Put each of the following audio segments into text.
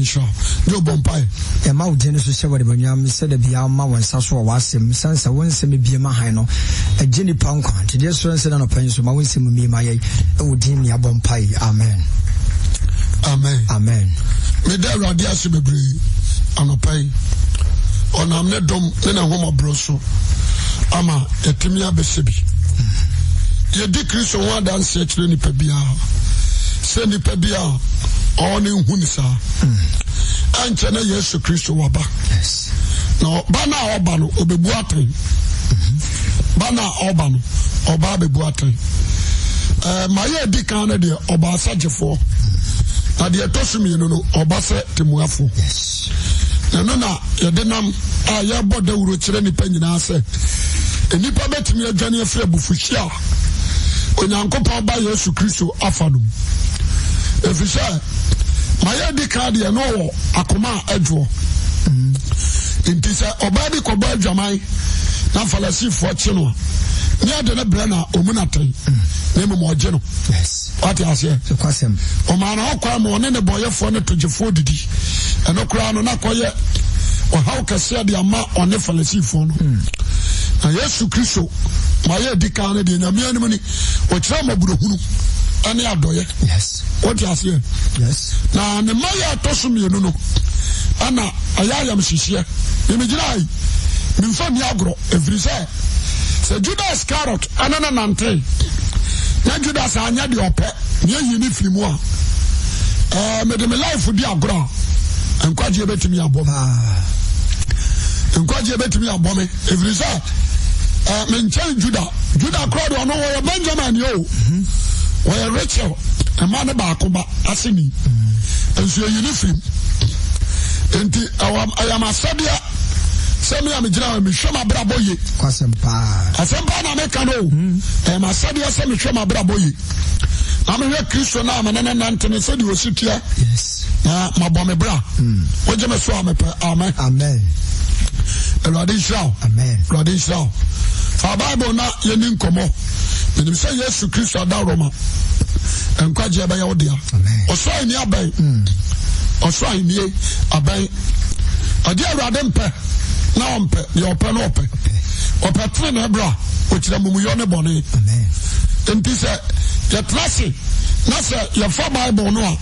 Misha. No Bompai. A mouth Genesis Shawari Banyam said the Biama when Saswa was him, Sansa won't send me Biamahino, a Jenny Punk, to just run on a pencil, I won't see me, my Udini Bompai. Amen. Amen. Amen. Meda Radia Sibri, Anopai, on Amnedom, then a woman broso, Ama, a Timia Besibi. Ye decrease on one dance, Ni Pebia, Send Pebia, on in Hunisa, and Chena Yesu Christo Waba. Yes. No, Bana Obano, Obebuate, Bana Obano, Obabe Buate. My Dicana de Obasa Jeffo. Na de tosumi no obase temuafo. Yes. Na ye denam a ye boda wuro kire nipa nyina se enipa betimi adwane afre bufuhia onyankopon ba Yesu Kristo afanum efisa maye di card ye no wo akoma adwo intisa obadi ko ba adwaman na falasifo chi no ni ade na bra na omunaten na mo oje no. Yes. What you say? So kwasem. O man akwa mo ne boyefo ne tojefo didi. Eno kura no na koye o how kase de ama one falasifo no. Na Yesu Kristo ma ye di kan ne de nyame anim ni o kira maburohunu ane adoye. Yes. What you say? Yes. Na ne ma ya tosumi no no. Ana ayayam hihie. Me girai. Me mfa ni agro every say. Se Judas carrot anana nante. Na Judas anya de ope ye yini fimu a me de me life di agro enkwaje betimi abom enkwaje betimi abom every say me nchen Judah crowd ono wo Benjamin yo wo Rachel e ma ne ba akoba aseni enso yini film enti ayam asadia semi am gina me hwema braboye kwasempa asempa na me kano ma sadia semi hwema braboye na me Kristo na amana nante se di ositia. Yes. Na mabome bra oje me so amepe. Amen. Amen. Elwadi Israel. Amen. Elwadi Israel. Fa Bible na yeni nkomo menim se Yesu Kristo da Roma enkwaje ba ya odia. Amen. Oso ani abai oso ani abai ade awrade mpe na ompe ye ope no ope ope tre na bra o kira mumuyo ne bone. Amen. Enti se ye trase na se ye fa Bible no a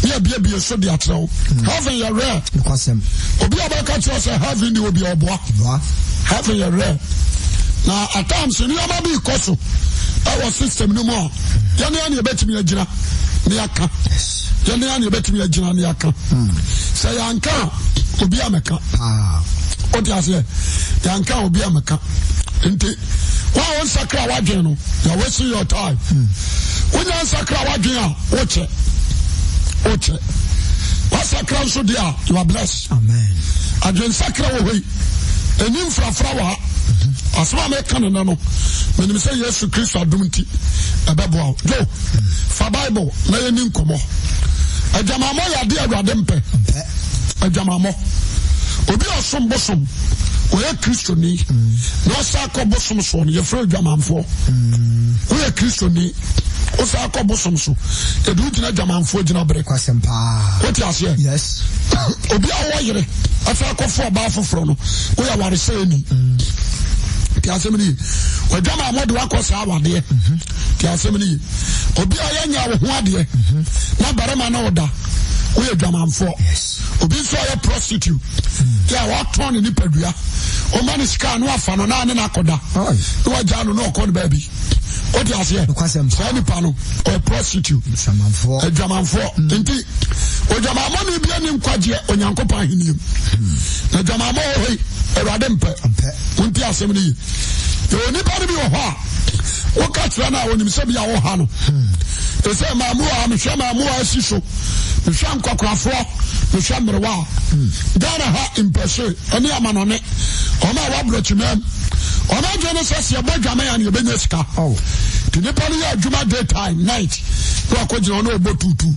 ye bia so de atreo heaven ye rare kwasem obi abaka tro se heaven ni obi oboa heaven ye rare na at times ni ama bi koso our system no more yani ye betimi agina ne aka yani ye betimi agina ne aka se yanka obi ameka what you say? Yanka will be a meka. Why on Sakra Wageno? You're wasting your time. When you're Sakra Wagena, watch it. Watch it. What's Sakra so dear? You are blessed. Amen. I drink Sakra away. And in Flower, as one make canano. When you say yes to Christ, I don't think a babble. Go for Bible, lay an income. A Jamamo, ya dear Radempe. A Jamamo. Obi osom bosom oye Kristo ni no sako bosom so no ye fra dwamanfo oye Kristo ni o sako bosom so e du gina dwamanfo gina bere kwasempa what you say? Yes. Obi awoyere afako fo ba foforo no oya ware say ni ti asemni o dwama mo de wakosa awade ti asemni obi ayanya wo ho ade na barema na oda oye dwamanfo. Yes. Obi so a prostitute. Yeah, what turn in Nipadua? O man is can no afano na ne nakoda. No ajano no call baby. What you say? Any pano or prostitute. Samanfo. A Jamanfo. Enti o Jamamo ni bia ni nkwaje onyankopan hinim. Na Jamamo hoi eradempe. Unti asemni. Yo ni pa bi wo ho a. Wo ka tira na wonim se bia wo ha no. E se mamu a mehwe mamu a asiso. Mehwe nkwakrafo. Mishambrewa Dana ha impese ani amanone oma wabrochimem oma Genesis ye bojame an ye benyesika tinipa no ye adwuma daytime night no akogina no obotutu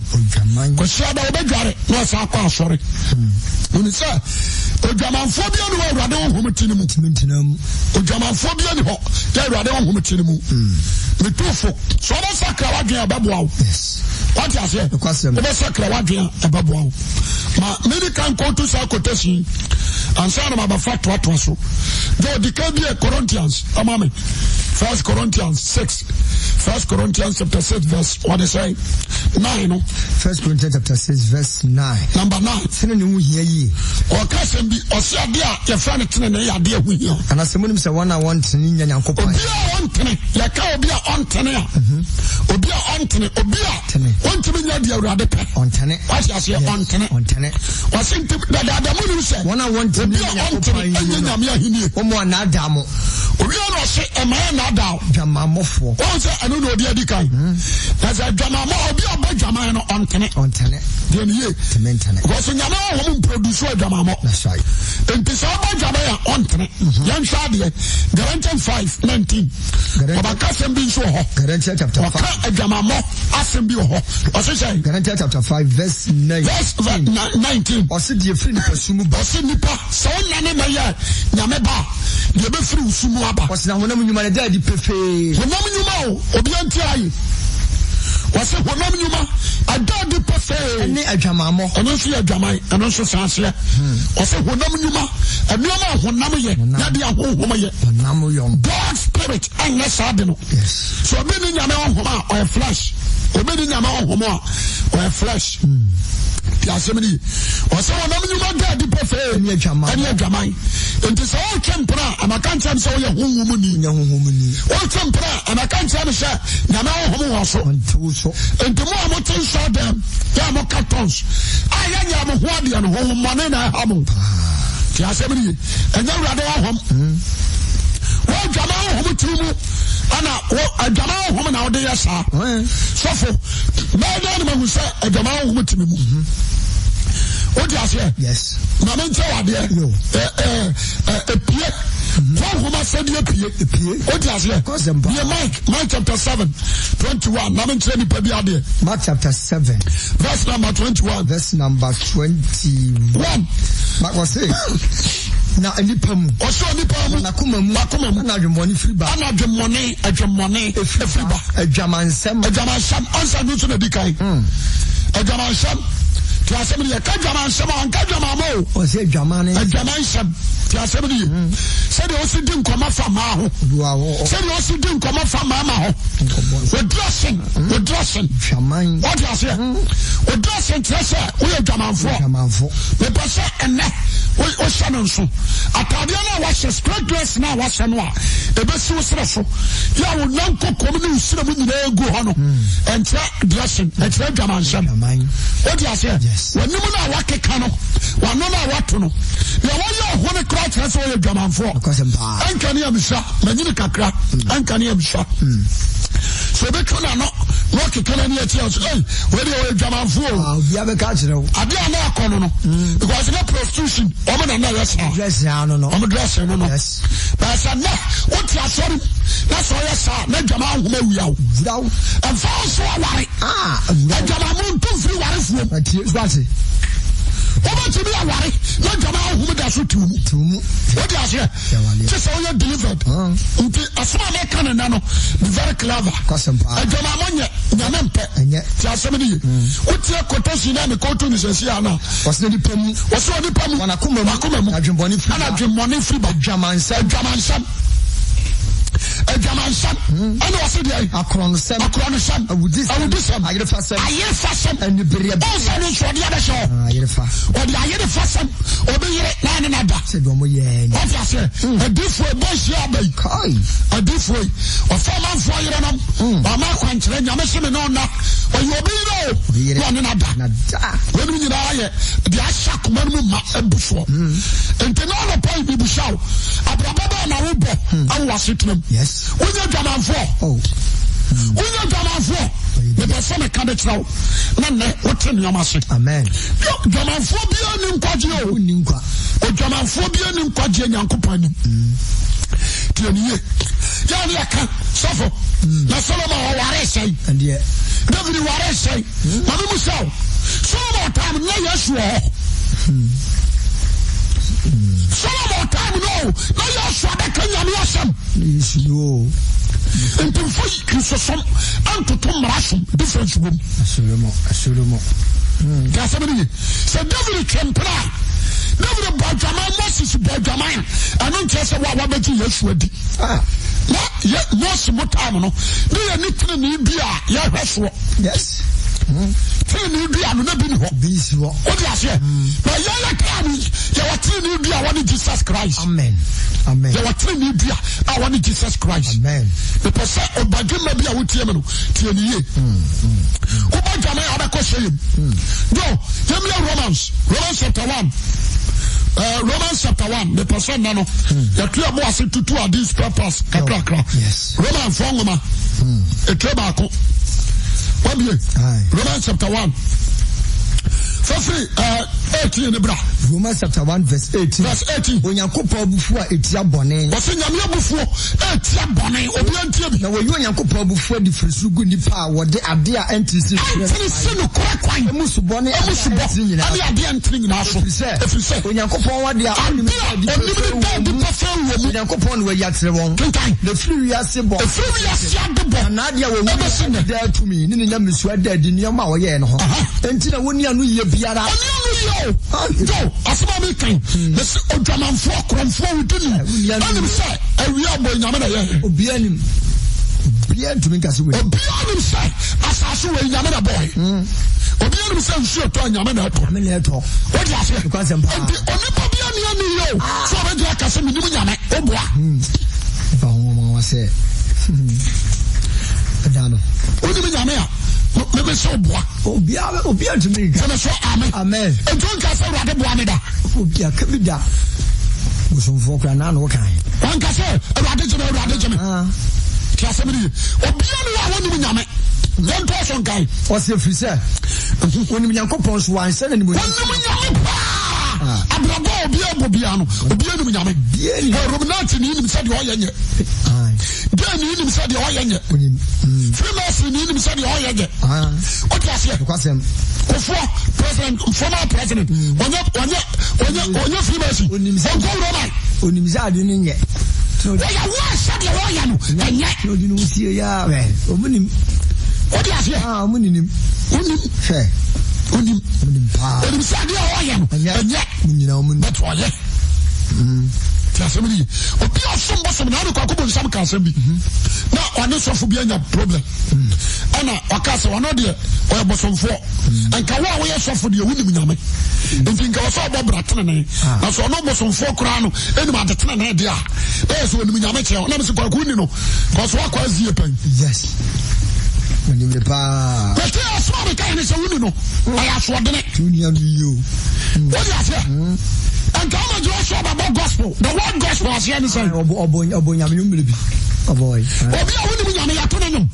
ko shada obedware no asa akwa asore oni say odwamanfo bia no awurade wo homtini mu odwamanfo bia ni ho ya awurade wo homtini mu metufo so ba sakra wadwen ababoa Yes. what you say oba sakra wadwen ababoa ma many can go to sa quotation and say na ba fact what so go the Corinthians amame 1 Corinthians 6 1 Corinthians chapter 6 verse what they say 9 no 1 Corinthians chapter 6 verse 9 number 9 sene ne hu hia yi o ka sem bi o se ade a ye fa ne tene ne ya ade hu hia ana semunim se wana wontene nya nyankopon obi a wontene ya ka obi a ontene a obi a ontene obi a wontene nya de awurade pe ontene what you say ontene wasinti da munim se wana wontene nya nyankopon nya me ahini omo na adamo obi a no se e ma na da dwamamofo o se anu no obi adikan na se dwamamo obi a ba dwaman no ontene de ne ye tementene because nyama ho mo produce dwamamo that's right enti so ba dwaman ya ontene yan hwa de Galatians 5:19 obaka sem bi so ho Galatians chapter 5 oka dwamamo asem bi ho o se say Galatians chapter 5 verse 19 o se die free nipa sumu ba o se nipa so nane ma ye nyame ba de be free usumu aba o se na honam nyuma na da di pefe honam nyuma o obi anti ayi wase honam nyuma adade pefe ene adwamamo ono so adwaman ono so sanse wase honam nyuma anuama honam ye na de ahohom ye honam yom God spirit and na sade no yes so obi ni nyame honhom a or flesh obi ni nyame honhom a or flesh ti asemini wase honam nyuma dade pefe ene adwaman enti so o twempra amaka ntam so ye honhom ni nya honhom ni o twempra amaka ntam se nyame honhom wo so onto enti mo amoten so dem ya mo cartons aya nya mo ho ade no honhom mane na ha mo ti asemini enya wurade honhom wo dwama honhom timu ana wo dwama honhom na wo de yesa sofo ba da ni mahu se dwama honhom timu what you say yes na men tell wade epie honhom asedi epie what you say cause them Mark chapter 7:21 na men tell ni pa bi ade Mark chapter 7 verse number 21 verse number 21 Mark was say na anipa mu o so anipa mu na kuma mu na adwemoni free ba ana adwemoni free ba adwamansem ansa no so na dikai adwamansem ti asem ya ka dwamansem an ka dwamamo o se adwamane adwamansem ti asem ni se de o si din koma fa ma ho se de o si din koma fa ma ho we dressing shaman what you say we dressing trese we adwamanfo we pese enne o shanon so atade na wa straight dress na wa no a ebesi wo sere so ya wo nanko kom ni usire mu nyina egu ho no entra dressing entra adwamansem what you say when you na wa keka no wa no na wa to no ya wa yo ho ne kra trese so ye adwamanfo ankani amsha manyini kakra ankani amsha so be tuna no work kana ni ati so we dey adwamanfo obi abeka kire wo ade ana akono no because no prostitution omo na yes dress no omo dress no yes but say na what you sorry na so yes na dwama ahoma wiawo vraw and for so aware dwama mo to free ware fuo ati swati omo to be aware na dwama ahoma da so tumu what you say just how you delivered nti asoma na kan na no be very clever kwasempa dwama mo nyame mpe ti asem ni wotie kotosi na me koto ni sesi ana wasne di pam wana kuma mu adwemboni free ba dwamansam ana wase dey akronosam awudisam ayerefasam anibere o se no so dia be so ayerefasam obeyere na na da se do mo ye what you say adifo boshi abai kai adifo o fama fo yere no ba ma kwankyere nyame se me no na oyobeyere no na da wenu nyina aye de asha kuma mu ma abuso ente no no point bi bushaw abrababa na wo bo awwasetnem yes wonya dwamanfo wonya dwamanfo the person me ka de trawo na ne wote nyama se amen dwamanfo bia ni nkwaje o ni nkwa o dwamanfo bia ni nkwaje nyankopan ni tianiye ya ni aka sofo na Solomon o ware sei and David ware say mami mu say some more time na Yeshua some more time no na Yeshua da kan yame asem Yeshua Intimfo Christosom antoto marasom difference bom asolomo Gasamini say David Kempra David Benjamin Moses Benjamin and on just what beji Yeshua di na ye Moses mo time no dey anything ni bia ya hweso yes tini bia no na bi ni ho bisi ho o di ase na ya time ya watini bia woni Jesus Christ amen amen ya watini bia a woni Jesus Christ amen the person obadwema bia wotie me no tie ni ye obadwama abeko sheyim no yemi Romans chapter 1 Romans chapter 1, the person nano, the clear boss to two of these purpose, yes. Romans 4, a tobacco. Romans chapter 1. Firstly, 18 in the bra. Romans chapter 1, verse 18. Verse 18. When you couple before it's your bonnet. What's in your before? It's your bonnet. Obedience. Now, when you couple before the first good power, they are there entries. Sin of crack wine. Most bonnet. I was boxing in the idea entering in our if you say, when you couple what they are unlimited, the coupon where you are wrong. The furious symbol. The furious symbol. Nadia will never send there to me. Nina Monsieur dead in your mouth. Until when you knew biara yo asema me kan this odwaman fo kronfo within anim say awia boy nyame na ye obianim ntumi nkase we obianim say asaso we nyame na boy obianim say nsuo to nyame na to me na to what you say because em pa onipa bia ne ani yo so be dia kase me nim nyame oboa ba ho ma say adano onipa nyame a maybe so boy. Obia to me. So amen. Amen. And don't cast a rather boamida. Obia Kabida. Some folk are not okay. One can say a radicam. Casamity. Obia, one woman. One person guy. What's your officer? When you go post one, send him with Abrabo, Biano, Obiano Yame. Romanati in him said, then you him said, Freemason in him said, what was here? President, former president, on your Freemason, on him said, yet. So they are one said, and yet you don't see ya. What was here? Fair. Onim sadia oyam anya but why Tiasemini obi osom bosom na ko akobon sam kan sam bi na one sofo bi anya problem ana wakase wono de oya bosomfo anka wo ye sofo de wunim nyame enti nka so obobra tenene na so no bosomfo kura no enim adetena na de a e so wunim nyame che na me se kwa kuni no ko so akwa zie pan yes when you pa but I saw the guy is a winner I saw the neck you what you say and come and just about gospel the word gospel as you say oboy boy obi a winning nyame ya to no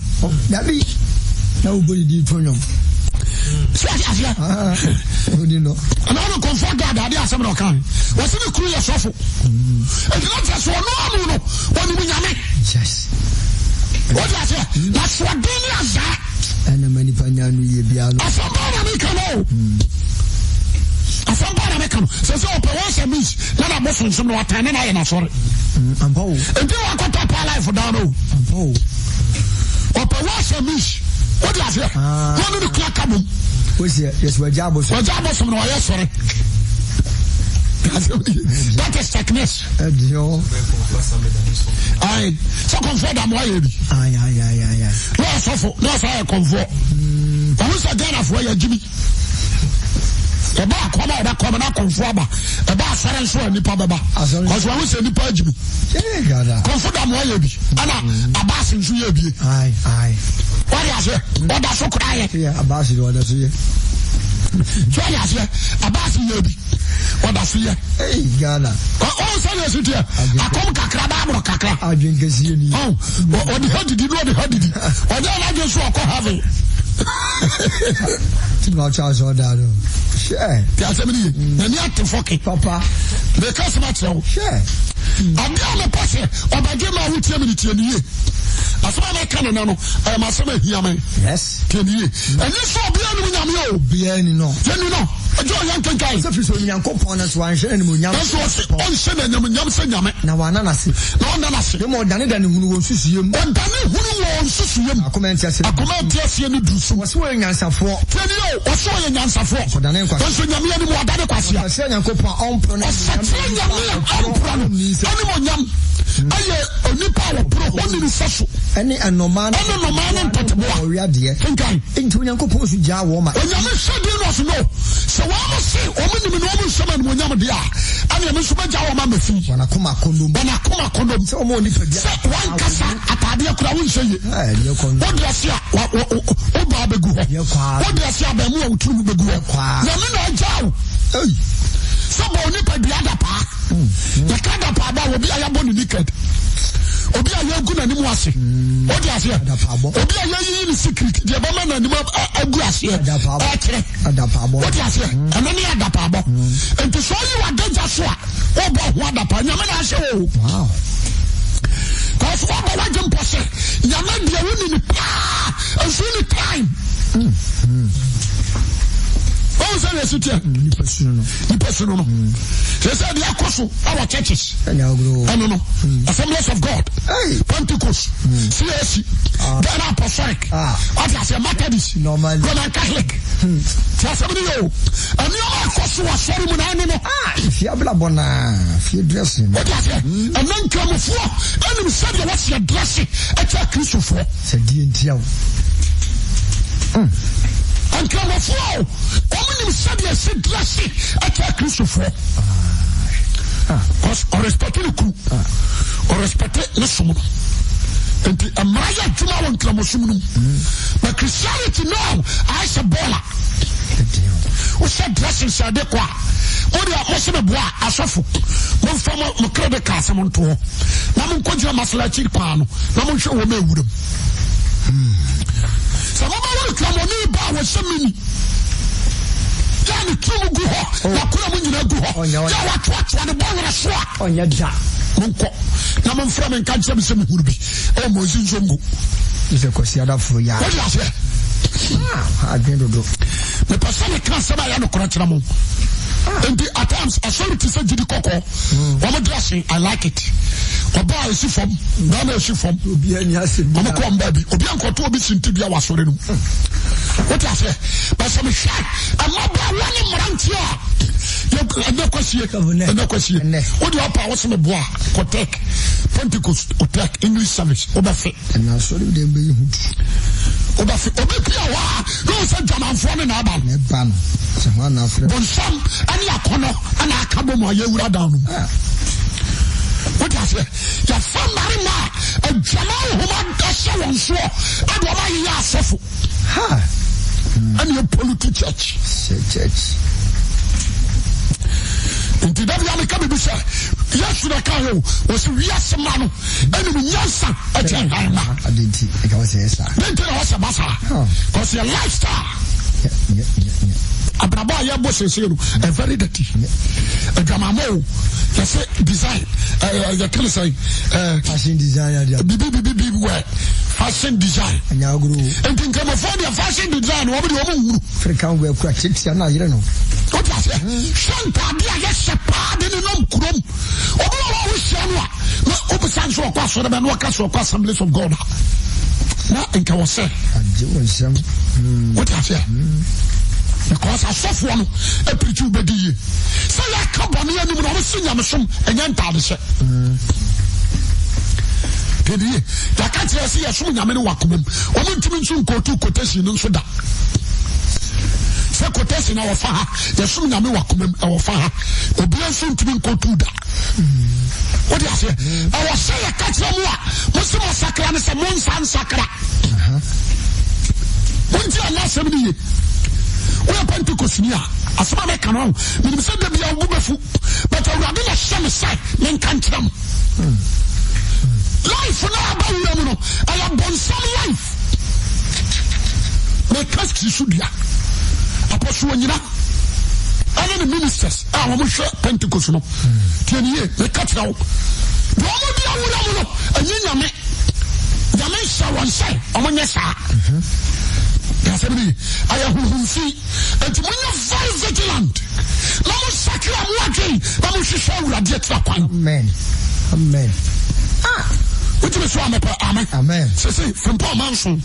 that be nobody did for no so as ya you know and I don't comfort God that there some no kan was in the crew yourself and not just no when you nyame yes what you say that's what and many panyanu ye biano asambara mekano so open once a miss na bosun some no atane na ye na sorry ampo enti wa kwata pa life down o ampo open once a miss what you say one the clock come yes we jabo some no ye sorry that is sickness I so comfort am why you aye no so no say comfort who say Ghana for ya Jimmy e ba come na comfort ba e ba sare so ani pa baba cause when we say ni pa Jimmy comfort am why you bi ana abas nsu ye bi aye what you say what that so cry yeah abas do that so ye so ya say abas ye bi what that so ye hey Ghana oh say you sit here akom kakra ba bro kakra adwen kesi ni oh what did you do the did what I just so ko have it no charge on that share tell me na ni atfoke papa because much now share am dia me passe obage ma wutie me tie ni asema na kan no ma asema hiame yes kenie eni so bia no nyame o bia ni no yeni no ajo yan kankai se fi so nyankopon na so anhwe ni mo nyame so on se na nyame se nyame na wana na se mo dane dane hunu won susuyem akomenti ase ni dusu wo se wo nyansafo teni o wo se wo nyansafo dane kwa so nyame ni mo dane kwase a se nyankopon onpro na ani mo nyam aye onipa wo pro oni ni saso ene anoman no ntotebo o wiade kankai ntu nyankopon su gya wo ma nyame hwede no so no se wa mo se o mo ni no mo nsema no nyam de a ani me so ba gya wo ma mafi wana koma kondom se o mo ni pabia se wan kasa atade akura wo nhye ye kondom o de ase a o ba begu ho o de ase a ba mu a wuturu begu ho nyame na agya wo ei so ba oni pabia da pa ya kada pa ba obi ayabo ni naked obi ayagu na nimu ase o de ase obi ayayi ni secret de ba ma na nimu agu ase o de ase anani adapa abo enti so yi wa danger so a o bo ho adapa nyame na ase o wow cause what the wagen pose nyame de woni ni pa asu ni time oh say yes it ni personal no they say the akoso our churches no Assemblies of God Pentecost CAC Ghana Apostolic what I say Methodist Roman Catholic just somebody yo and you akoso was sorry mo na no if you abla bona if you dressing what I say and then come for and you said what's your dressing at your Christian for say die ntia and come for you said you said dressing at your Christian for because on respecte le coup on respecte le sumu enti amaya juma won klamosumu but Christianity now I say bola o said dressing say de kwa o de mo se me boa asofo mo famo mo krede ka se mo nto na mo nkodira masala chi pa no na mo hwe wo ma ewuram so mo ba wo klamoni ba wo semini yani tumu gu ho na kuna mo nyina gu ho ya watwa de bawra so a onya da monko na mo mfra men kan se me huru bi o mo zinzongo ise kosi adafo ya o ya se agendodo me pasale kan se ba ya no kora kira mo and at times authority say jidi koko one dressing I like it oba esi fom na na esi fom obi ani ase mo ko amba bi obi ankoto obi sintibia wasore no what I say but some shot amaba wani mrantia you kwasie what you apa wose me boa kotek Pentecost otek English service obafe na sorry dem be hu obafe obepia wa no say jamanfo ne na aba ne ba no se ho na afre bonsam ani akono ana akabo mo ayewura down what I say ya famari ma a jamaa homa dasha won so ado ma yi asefo ha and your political church nti da bia me ka be say yes na ka yo was we asema no enu nyansa ati hanma adenti e ka wase esa denti na wase basa cause your lifestyle abrabo ya bo sese no e very dirty adwamamo you say design you can say fashion design ya bibi we fashion design anya guru enti nkama for the fashion design wo be wo wuru African we kwa chitia na yire no what I say shanta dia ya sepa de no krom obo wo hia no a obusan so kwa so de no ka so kwa Assemblies of God na enka wo say aje wo nsam what I say because I suffer one a preach bedi ye say ya ka boni anu no wo sinya mesom enya ntade se pedi ya ka tire se ya som nyame ne wakomam o mo ntimi nso nkotu quotation nso da se quotation na wo fa ha ya som nyame wakomam e wo fa ha obi nso ntimi nkotu da what I say I was say ya ka tire mo a mo se mo sakra ne se mo nsan sakra wonti Allah se bi ye we are Pentecost ni a asema me kan on me say da bia wo befu but awurade na hye me sai men kan tram life na about you no I am born some life me kaski sudia apostle nyina and the ministers wo mo hwe Pentecost no tianie me katra wo mo dia wo no anyi nyame Yamin Sawan say, Omonesa. I am who see, and when you're very vigilant, Lamu Sakra Waki, Lamu Shisha, Rajet. Amen. Amen. Which is why Amen. Amen. Say, from Paul Manson,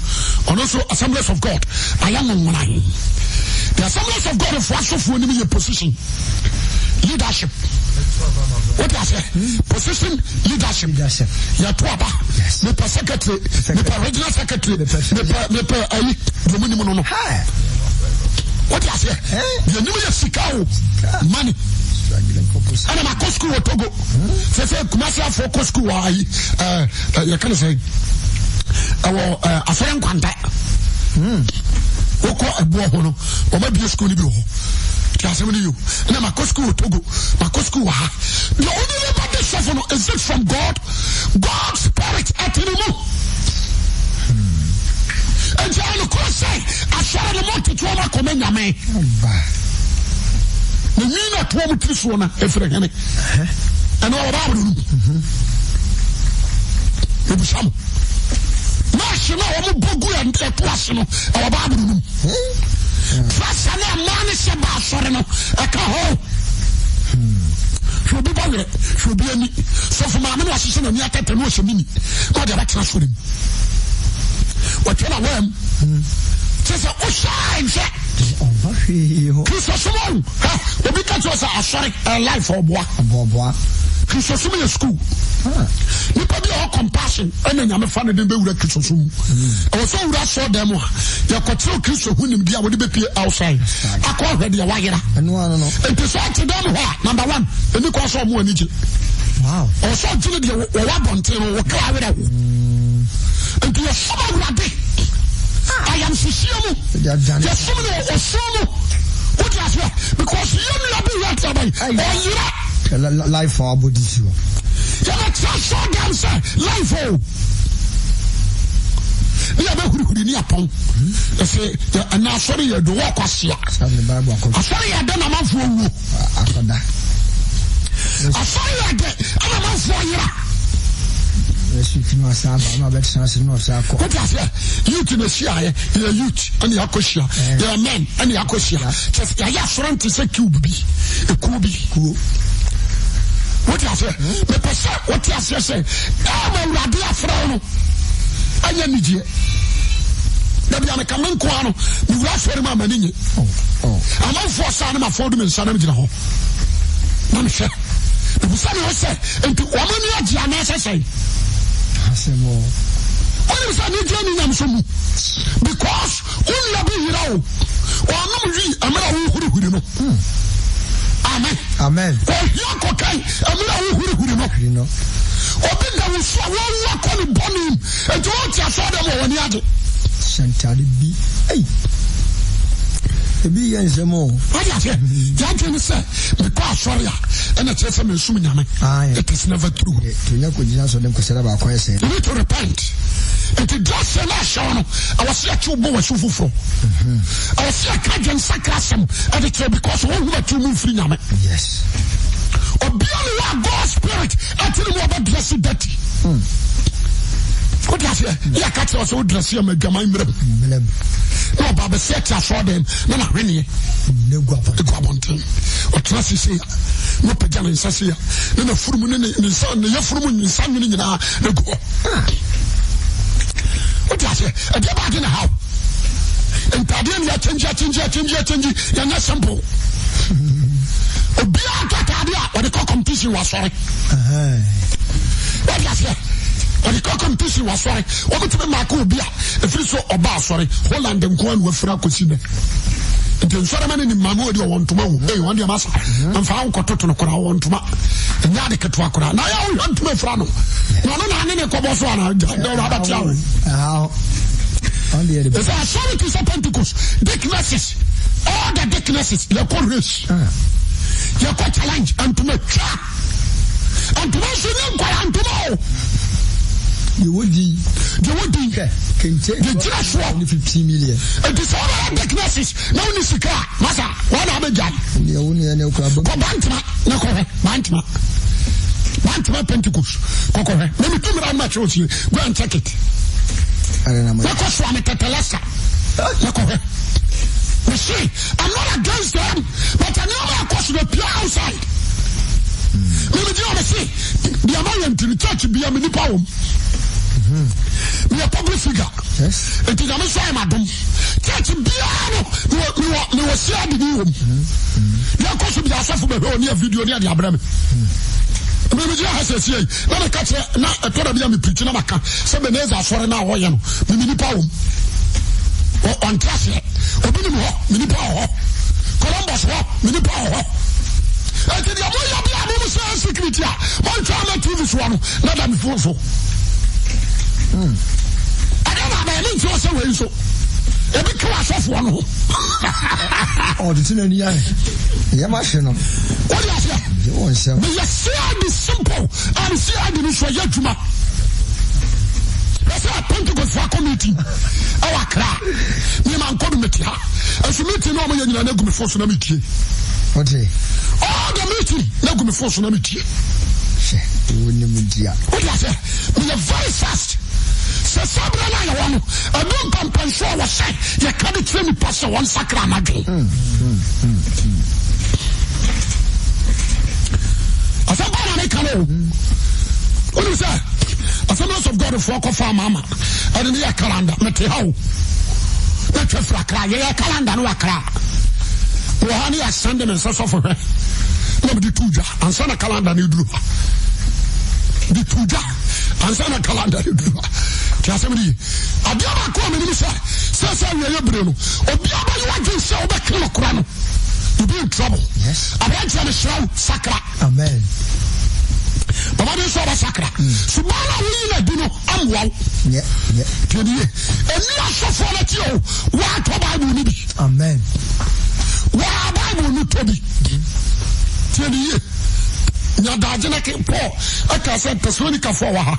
and also Assemblies of God, I am on one. The Assemblies of God of Russia for enemy position. Leadership. What I say? Position, leadership. You are Tuaba. The secretary, the regional secretary, the minimum. What I say? The new Sikao money. And I'm a school Togo. Say, Kumasa for school. You can say, a foreign contact. Oko Abuahono, or maybe a school. You. And I'm a school Togo. The only liberty suffering is it from God? God's spirit at the moon. And John could say, I shall the month to Toma Comenda me. The mean of 12 Triswana, if and all about them. It was some. National, I'm a bogu and a person or about them. Plus, I am man is about Sorano, a caho. She'll be bothered, she'll be any. So for my man, I see a yet and was a mini. What did I transfer him? What can I wear? Just a shine, Christopher, because was a sorry life for bois. Christopher in school. You probably all compassion, and then I'm a fan of the Buddha Christopher. Also, I saw them. You could tell Christopher who would be outside. I call her the Wagera. And decide to them, number one, and you call some more in Egypt. Wow. Also, Julie, or Wabontail, or Clara. And to your summer, I am Sicilia. There's so many or so. What is that? Because you never be life for body. You are transferred down, sir. Life for. You are who near Pong. They say, and now sorry, you do walk us here. I'm sorry, I don't know for you. I'm sorry, I get. I'm a for you. What is that? Youth in the Shire, you are youth and the Akosia, there are men and the Akosia. Just I have friend to say Kubi, a Kubi. What is that? The person, what is that? Say, I'm a Radia Frono. I am Nidia. The American Quano, you last for my money. I'm not for Sanam, for them in Sanam Jinaho. Mamma, the son said, and to woman, Gianna say. What is a new journey? Because only a big hero or no, we know. Amen. Amen. Or young cocaine, who know. Open the swallow one upon him and to watch your father when he had it. Santali B. Hey. Be as a more. What is it? Gentlemen, sir, because sorry, and it's just a Sumina. It is never true. You know, could you answer them because about Quest? You need to repent. And to just a nation, I was here to go as Ufufro. I was here Kajan Sakasam, and it's because one were to move free. Yes. Or beyond God's spirit, I tell you about blessed dirty. What is it? Yeah, catch us old dress here, my Gamma. No, Baba said I saw them. No, no, really. No, go up on or trust you say, no pajama in Sassia. Then a full moon in the sun, the full moon in sun in the go. What is it? A debate in a house. And Tadia change, you're not simple. What the competition was sorry. What is it? When the competition was sorry, what to be Marco Bia, if you saw about sorry, Holland and Cohen were Fracosine. Until Solomon in Mamma want to know, they want your master, and found Cotono Kora want to mark. And now they can walk around. Now I want to make Frano. No, no, Coboswana, how there's a solid to Pentecost, dicknesses, all the dicknesses, your chorus, your challenge, and to make and to mention tomorrow. You would be can take the 15 million. And this all the classes. No, this is car. Massa, what are the guy? The only no club. Bantma, Pentecost. Let me come around my church. Go and check it. Because I'm a tetelesa. You see, I'm not against them, but I know of course the pure outside. Maybe you see, the American to the church be a mini poem. Be a public figure. Yes. It is a Messiah, madam. Church piano, you will see the new. You are going to be a suffer near video near the Abraham. Maybe you have to say, let me catch it. Now, I told you, preaching a maca. 7 days are for an hour, you know, mini poem. On class, mini power. Columbus, mini power. I tell you, I'm going to secret here. One time, TV one, not I'm full. I don't have any choice away, so every class of one. Oh, the thing in the eye. Yeah, machine. What do you say? You see, I be simple. I see, I didn't show you. That's why I point to go for a committee. Our crack. Me man come meet her. As you meet no man, you never go before so meet you. What day? Oh, the meeting. Never go before so meet you. What do you say? We are very fast. So Sabra na one. I don't come pensure was say. You can't train me pastor one sacra again. As a man, I can. What do you say? Assemblies of God of Walk of Mama, and in the calendar, Mateo. Not your frack, your calendar, no crack. Wahani has sent them and so for her. Nobody Tuja, and send a calendar you do. The Tuja, and send a calendar you do. Somebody, I do not come in this. Says I will Bruno. Or be able to watch you sell the Kilocrano. You be in trouble. Yes. I want to show Sacra. Amen. But what is our sacra? So, I do know I'm well. Yeah. And you are so for that you. What Bible need? Amen. What Bible need to be? Tell you. Nyadajana ke Paul. I can say Thessalonica for her.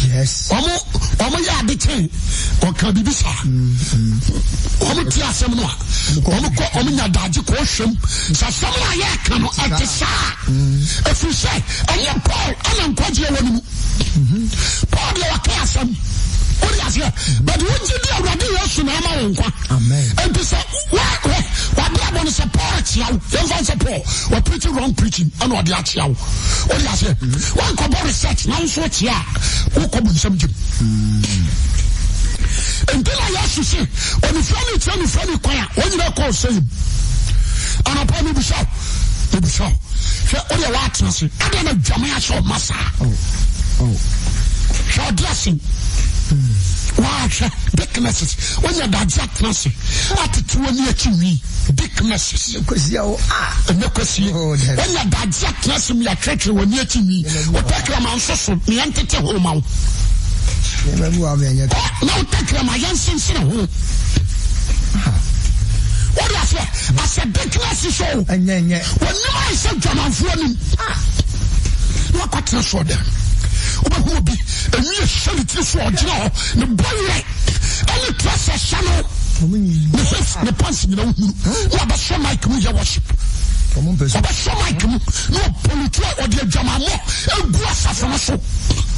Yes. Omo ya de chen. O kan bibi sa. Omo ti asem no. Omo nyadaje ko hwem. Sa sam na ya ka no etisa. If you say, and Paul, and Kwaji wonu. Paul ya ka asem. What is here? But what you do already also na ma nkwa. Amen. And this what they want to support you. Don't support. We're preaching wrong preaching. And what they are you. What is here? One cover research now so here. Who come with something? Until I ask you say, when you tell me choir, when you don't call say him. And I probably be shout. Be shout. All your watchers, I don't know Jamaica show massa. Show dressing. Watch thicknesses. When you're that class, at 2 years, thicknesses. Because you are when you're that class, me a church when you're to me. What take them on so me and take home out. Now take them my young home. What I say? I said thicknesses show. And then, when I said German for me, what got to show them? Who be a new charity for Joe, the boy, and the press channel. The pants, you know, what about some like me, your worship? What about some like me? No, Politua or the Jamamo, and Guasa from us.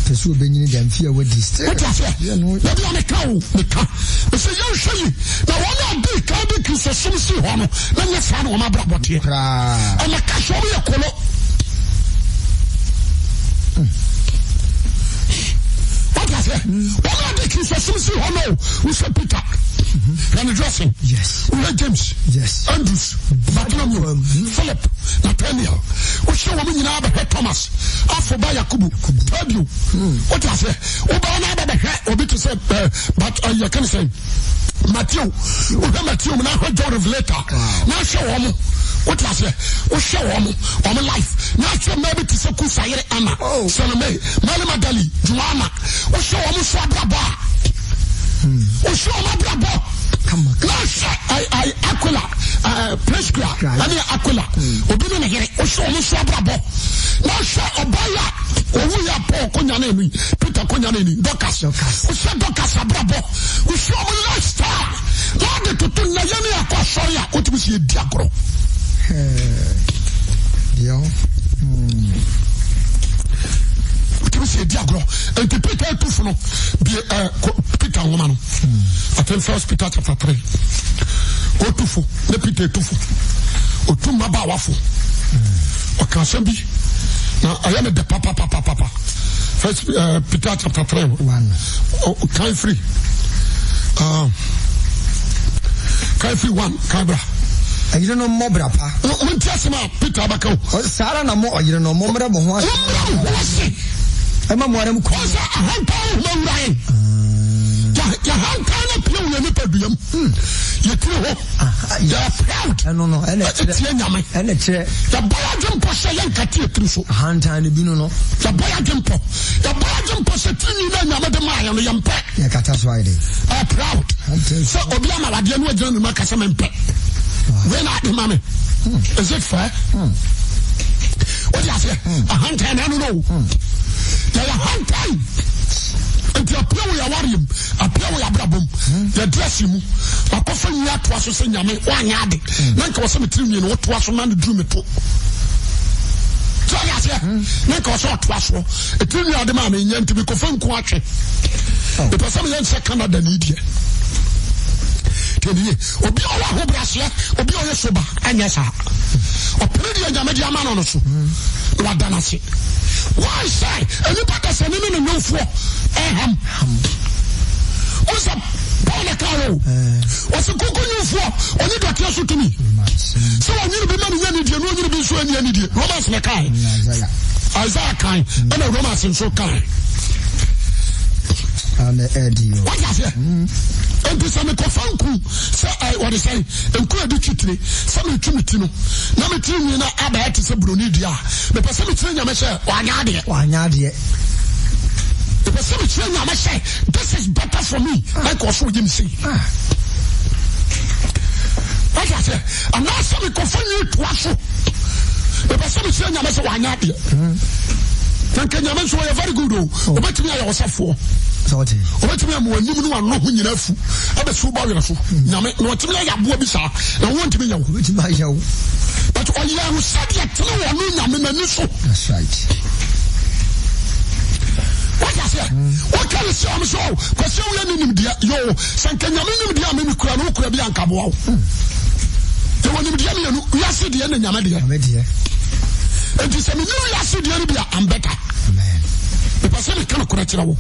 This will be in them fear with this. What I say? Maybe on a cow, the car. But say, you show you. Now, one of the cow because of some sea honor, then you found on my brother here. And the cash over your color. One of the kids for some honor, we said Peter. And addressing. Yes. We had James. Yes. Andrews. Bartholomew. Philip. Nathaniel. We show women in our head Thomas. After by Yakubu. Fabio. What I say? Obi to say, but you can say Matthew. We have Matthew. Now heard John of later. Now show woman. What I say? We show woman. Woman life. Now show maybe to say Kusayere Anna. Salome. Mali Madali. Joanna. We show woman Swababa. We show my brother. I Aquila, Prescra, I mean Aquila. Obina here, we show me Swababa. Now show Obaya, we are Paul Conyanemi, Peter Conyanemi, Docas. We show Docas Abrabo. We show me lifestyle. Lord, to Nayani Aquasoria, what we see Diagro. What we see Diagro, and to Peter 2 no Peter woman. I think 1 Peter chapter 3. Otufo, ne Peter tufo. Otuma ba wafo. Okasembi. Na ayame de papa. 1 Peter chapter 3. 1. Kind free. Kind free 1. Kabra. You don't know more brapa. When Tiasma Peter Bako. Sarah no more, you don't know more brapa. I'm a more than cause a hand pound. Your hand can't play with any problem. You are proud. I don't know. And it's the Bayajum Poshayan Kati. Hand tiny Bino. The Bayajum Poshatin, Yamadama, and the Yampa. Yakatas Friday. I'm proud. So Obiama, I didn't know John Macasam and Pet. When are the mommy? Is it fair? What do you say? A hand time, I don't know. There are hand time. And you appear with your warrior, appear with your brabum, you dress him. A coffin yard was a senior, 1 yard. Nanka was some trillion, what was a man to dream it to. So I say, Nanka was what was a trillion of the man in to be confirmed quatrain. The person is second of the need. Obi owa ho brashe obi oye soba anya sa opere dia media man no so wa danase why say anybody say no nwofo eham osa bona karo osa gogo nwofo oni dokia so to me so oni be man nyani die no oni be so ani die Romans na kai Isaiah kai and Romans so kai and the what is it? And this is a cofanku. Say, what is saying? And could do chitney. Some Timitino. Namitino, Abba is a Brunidia. The Pacific Yamasha, Wanyadi. The Pacific Yamasha, this is better for me. I can show him see. What I say? And now some confirm to us. The Pacific Yamasha, Wanyadi. Thank you, Yamasha, very good. But me, I was a fool. What me am when you know no who you fu abe so ba we so nyame no timi ya bo bi sa na won timi ya wo timi ya wo but all you are said yet no one nyame mani so. That's right. What I say? What can you say am so cause you we nim dia yo sanka nyame nim dia me kura no kura bi anka bo wo te wonim dia me no ya se dia na nyame dia and you say me no ya se dia bi am better. Amen. The person can kura kira wo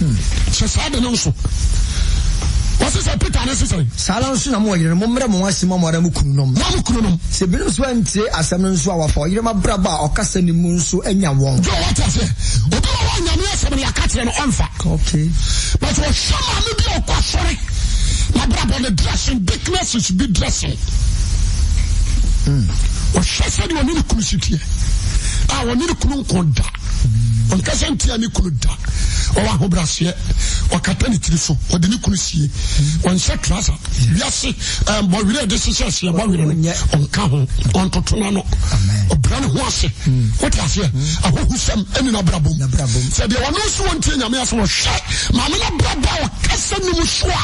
so sad and also. What is a pit unnecessary? Silence no more, you remember Moasimo Maramukunum. Mamukunum. Sibilus went say as a man swallow for you, my brother or Cassani Munsu and your wong. Go what I say. Open one year, a cat and on fact. Okay. But for some, maybe you're quite sorry. My brother, the dressing, big message be dressing. Or she said you need a crucity. I will need a kununkonda. On Cassantia Nicoda. Or a hobrasia, or Catanity, or the Nicosia, on set trouser. Yes, but we read this is about on Cajon, on Totonano, or Brown Horse. What I say? I hope some any brabum. Said there were no one thing I may as well shut. Mamma Braba, Cassan Muswa.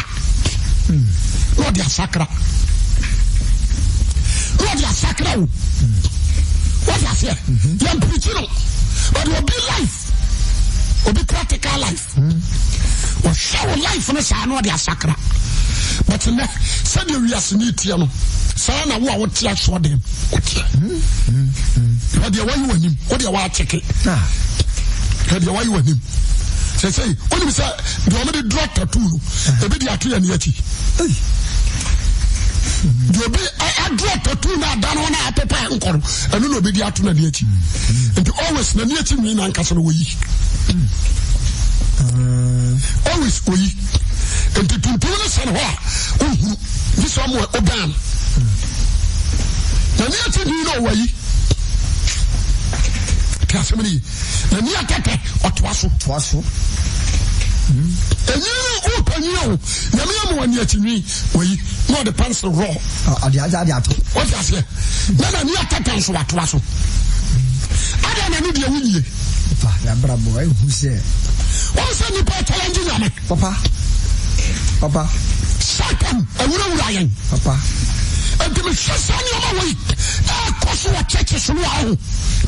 Lord, your sacra. Lord, your sacra. What I say? Young preacher, but will be life. Will be practical life. Or shower life on a son or their sacra. But in that, send you as need to know. Son, I want to show them. What do you want him? What do you want to check it? What do you want him? Say, what do you say? Do you want me to drop tattoo? The video are clear and yet. I drop tattoo now, down on a paper and corn. I don't know, be the afternoon yet. And always, the near to me and Castle Way. Always we and the Pupulas and what? This one more Oban. The near to you know way. Casamini, the near Tete or Twasso. And you open you, the mere one yet to me, we know the pencil raw. What does it? Then a near Tete what Twasso. I don't need your win. Papa, boy, who said, what's any part challenging me? Papa, Satan, a little lion, Papa, and to be shut on your way. I cost you a church.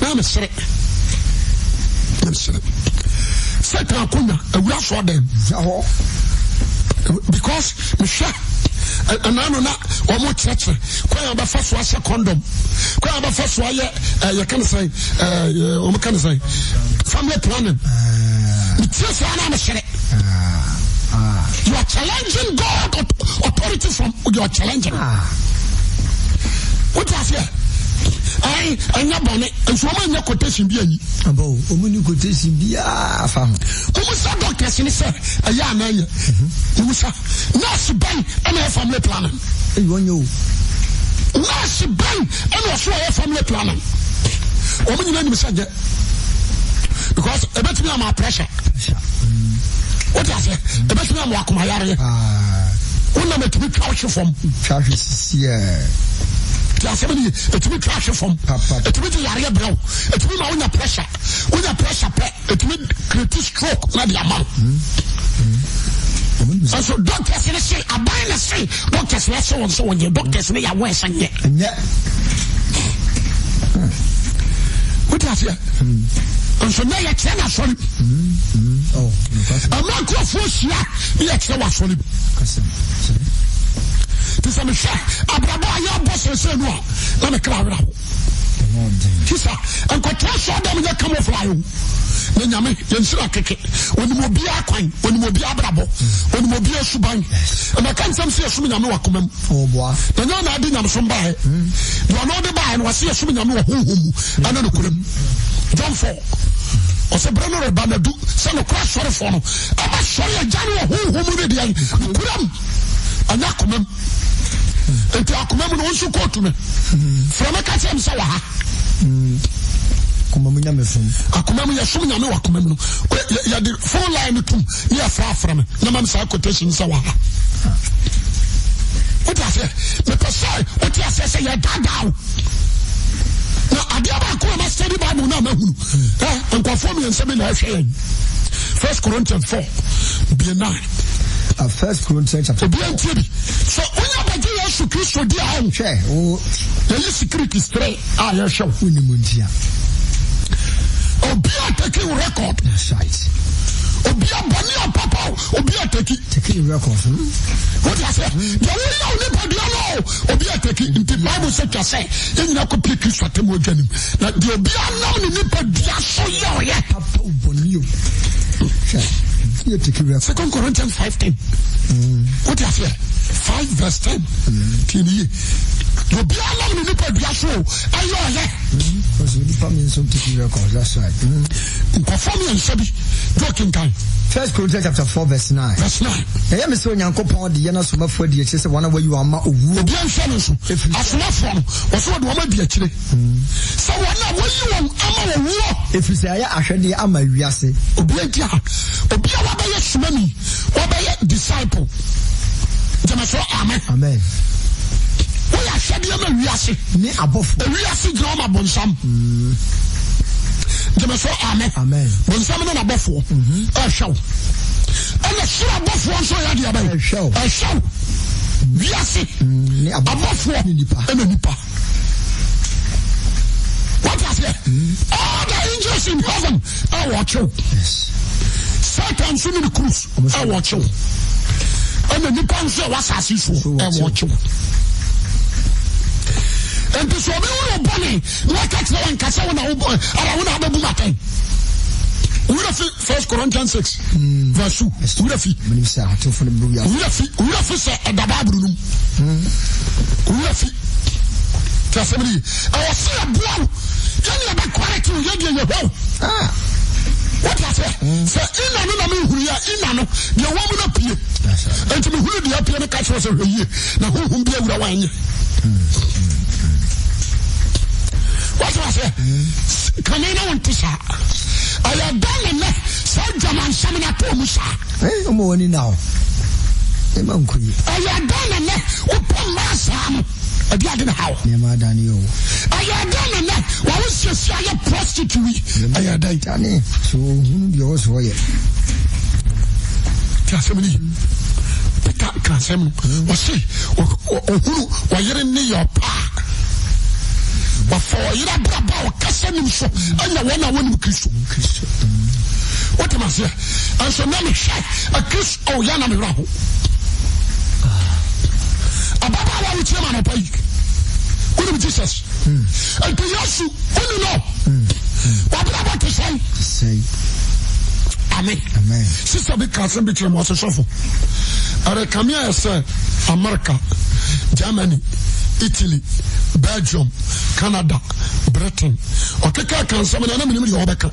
Now, I'm sorry. Satan akunya we are for them because me share and I know na omo church kwa ba fa so a condom kwa ba fa so you can say omo can say family planning it's just ana me share you are challenging God authority from you are challenging what is here anya bone enso ma nya quotation bi anyi abo omuni quotation bi afam umusa doctors ni say aya ananya umusa nurse ban ana family planning wonyo nurse ban ana so family planning omuni na ni message because about me am pressure what is it about me am akoma yare una metumi trash from trash yeah somebody it will trash from it will be area bro it will not under pressure it will create stroke na the amount and so doctors say abana say doctors say so when your doctors say ya worse and yeah what is it and so now you tell sorry oh I'm not going for shit you tell sorry Tisa me share abrabo ayo boss say no na me kra wra tisa en ko trash adam ya camouflage na nyame yensira keke oni mo bia akwan oni mo bia abrabo oni mo bia suban na kan sam se asum nyame wakomam oboa na nya na adi nyame so bae do no de bae no wase asum nyame wo honhomu ana no kuram John 4 ose brano re banadu se no crash sorry for no aba sorry agane wo honhomu ne de kuram anya komam enti akomam no nso kotu me from a catch him sawa ha komam nyame fom akomam ya sum nyame wakomam no ya the phone line tum ya fra from na mam sa quotation sawa ha what I say me person what I say ya dada na adia ba ko ma study bible na ma hunu enko form yen se me na hwe 1 Corinthians 4 be 9 1 Corinthians chapter 4 so Yesu Kristo di a nhwe o ye security stray a ye hwe woni muntia obi taking record that's right obi abani papa obi taking record what I say the way you live on no obi taking in the Bible say you nyina ko pick Kristo atem odwanim na the obi anam ni nipa dia so ye papa oboni o you take record 2 Corinthians 5:10 what I say 5 verse 10 tini you be alone in the podium show ayo because you need me some take record that's right perform and sabi talking time 1 Corinthians chapter 4 verse 9 I am so nyankopon de yana soma fo de chese wana wa you ama owu obi anhwe so asoma fo so de woma bi akire so wana wa you ama owu efise aya ahwede ama wiase obi adia obi a wa ba yesumani wa ba ye disciple Jamaso amen. Amen. We are shedding a wiase. Ni abofu. Wiase drama bonsam. Jamaso amen. Amen. Bonsam na abofu. Show. And the sure abofu so ya dia bai. Show. Show. Wiase. Ni abofu ni nipa. What is it? All the angels in heaven are watching. Yes. Satan in the cruise are watching. And the Nippon say what's as usual and watch you. And to show me what bunny, like I tell and Casa when I won't have a boom. We have 1 Corinthians 6 verse 2. We have Minister to for the blue. we have said at the Bible. We have tell somebody I was say a blow. Then about quality you get what I say? Say in no the woman up here. And to me who the appear catch was a year. Now who be able to wine? What I say? Come in on Tisha. I have done enough. So German Samina Pomusa. Hey, I'm only now. I have done enough. Upon my son. I didn't how. Never done you. I have done enough. Why was you say a prostitute? I had done. So you also were. Somebody. Can't say, or say, or who, or you're in your park. But for you about Cassanim so, and the one I want Christo. What am I saying? And so now a kiss or Yana Miraho. Ababa will tell man a pike. What is Jesus? And to Yasu, only know. What about to say? Amen. Amen. Sister be cancer between was a shuffle. I come here, sir, America, Germany, Italy, Belgium, Canada, Britain. Okay, can someone name you Obeka?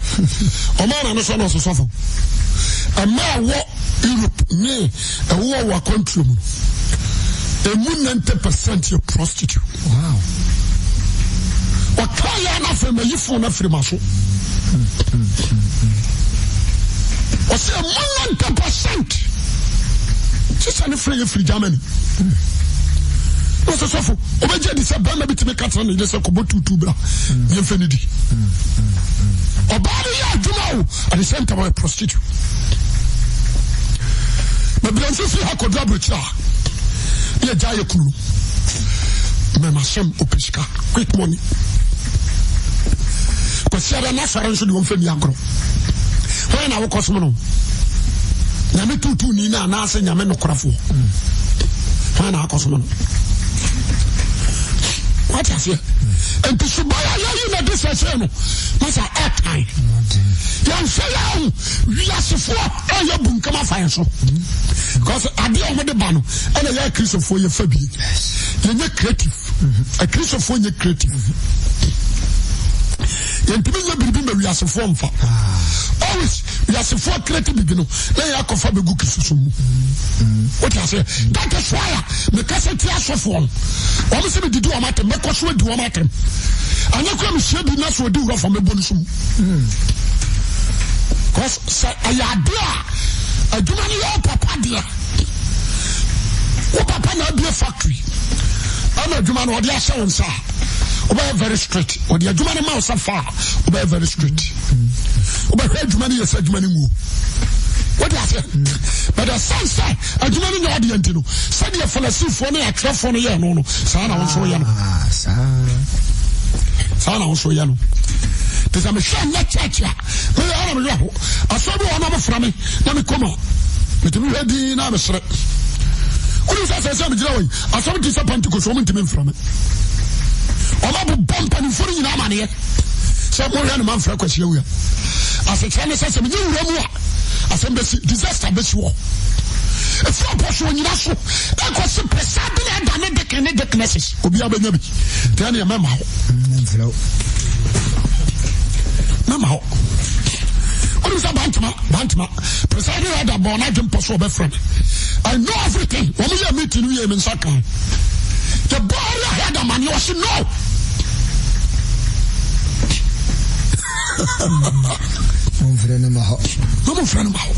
Oman and so on so suffer. A man walk Europe, nay, a war country. A 90% you prostitute. Wow. What can you not from you for nothing, Marshall? I say 100%. Just any free Germany. What's the sofa? Obeja this a band to make cat on the Sokobo to bra. Infinity. Obadi ya Jumao at the center of a prostitute. But Blancy Hakodrabricha. Be a giant crew. Memasem Opiska. Quick money. Because Sierra Nasa should one for the agro. When I walk Osmano. Yame tutu nina na ase nyame no krafo. When I walk Osmano. What is it? And to Subaya, you know this is a time. Young fellow, we are so for all your boom come off fire. Because I deal with the banner and a Christian for your Fabi. You're creative. A Christian for your creative. You're people we are so form for. Always, we are so for creative beginning. Lay a coffee good kiss. What I say? That is why the cassette is so form. Almost we do a matter, make us do a matter. And you come shade in us will do from a bonus. Because I do not papa dear. What papa not be a factory? I'm a Juman or the Ashan, sir. Obey very straight. Or the Juman mouse are far. Obey very straight. Obey Juman is a Juman move. What I say? But the son said, a Juman in the audience, you know, said you for a sea for me, a trap for me, no, Sana also yellow. Sana also yellow. There's a machine that church. I saw one of from me. Let me come on. But you ready now, Mr. What is that? I saw disappointed because woman to me from it. I'm about bump and following our money. Some more than a month for a question. As a Chinese says, you know, as a disaster, this war. A four person, you know, I was so precisely and done the Canadian classes. Obi Abenabi. Tell me a memo. Memo. What is a Bantama? Precisely at a born, I can pass over friend. I know everything. When we are meeting, we are in Saka. The boy had a man, you should know. No friend of mine.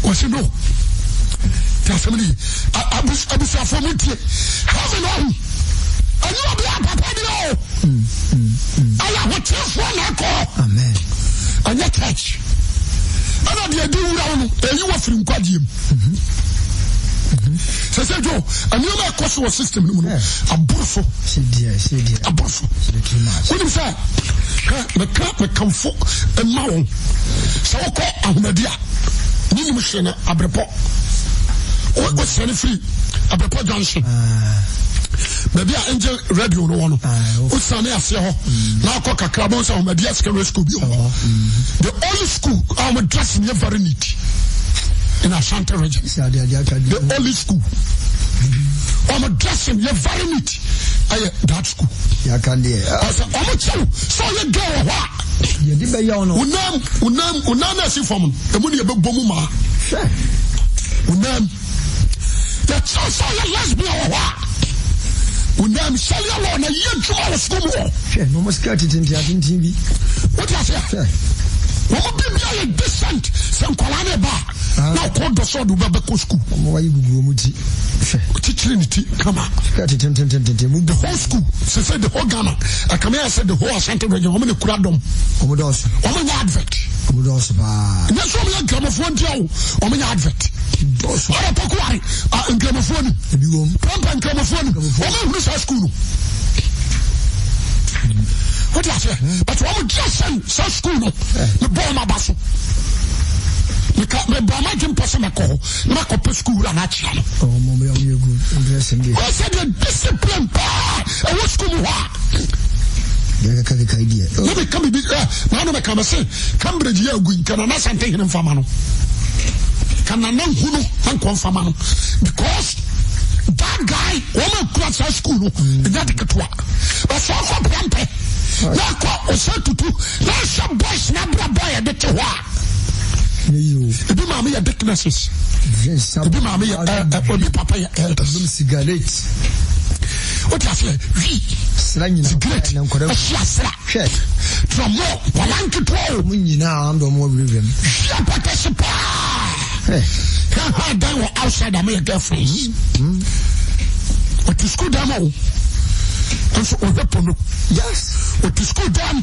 What's it no? Tell somebody, I was for me. How's it on? And you are a papa. I have what you call. Amen. And your catch. I know the idea and you are from Quadium. So said Joe, and you make a system. A buffo. A buffo. What is that? The crap may come for a mound. So I call Ahmedia. Nimushena, a brepo. What was any free? A brepo Johnson. Maybe I angel radio no one. What's Sunday? I say, now cock a crabos on my desk and rescue. The old school, I'm dressing you very neat. In Ashanti region. The old school. I'm dressing you very neat. That school. I said, so you go what? You did by your unam, as you form the money about Bomuma. Unam. That's also a lesbian. Unam, sell your lawn a year to our school. No more cut it in the TV. What I say? What would be a decent some Colana bar? Now called the sword of Babaco school. Why you go Trinity? Come on. The whole school. She said the whole Ghana. I come here, I said the whole Ashanti region. How many Kradom? How many advert? That's only a gramophone deal. How many advert? What a pokwari. Gramophone. Pump and gramophone. How many school? What do you say? But what would you say? So school, the bomb abasso. Me bomb jim person a call, not up school and actually. Oh, Mommy, you're good. Interesting. I said the discipline power. I was school. Let me come now come say, Cambridge, you're going, can I not take him from Mano? Can I not who and confirm because that guy, woman class high school, that get work. But so for Pampe, now or so to do, now some boys, never boy a bit to work. You be mammy a dicknesses. Yes, I'll be mammy a papa elders. Cigarettes. What I say? Slang is great. From more, one to 12. Now I'm the more rhythm. Can't hide down outside of my girlfriends. What is good, Damo? Yes. What is good, Dam?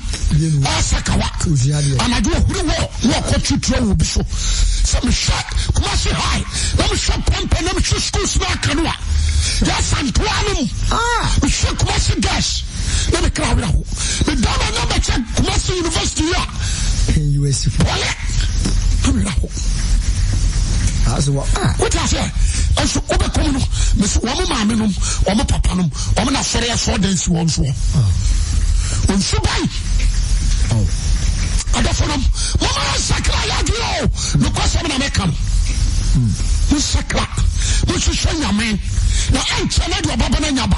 Asakawa. And I do a walk what you throw will be so. Some shot, come on, say hi. Let me shop pump and let me shoot school snack and what. Yes, I'm 12. We should come on, gas. Let me cry now. The Dama number check, Kumasi University. US. What I say? I should overcome Miss Woman, Woman Papanum, Woman of 4 days once more. When she buy, I don't know. Mama Sakra, no question American. Miss Sakra, which is showing a man. Now, I'm telling you about Banaba.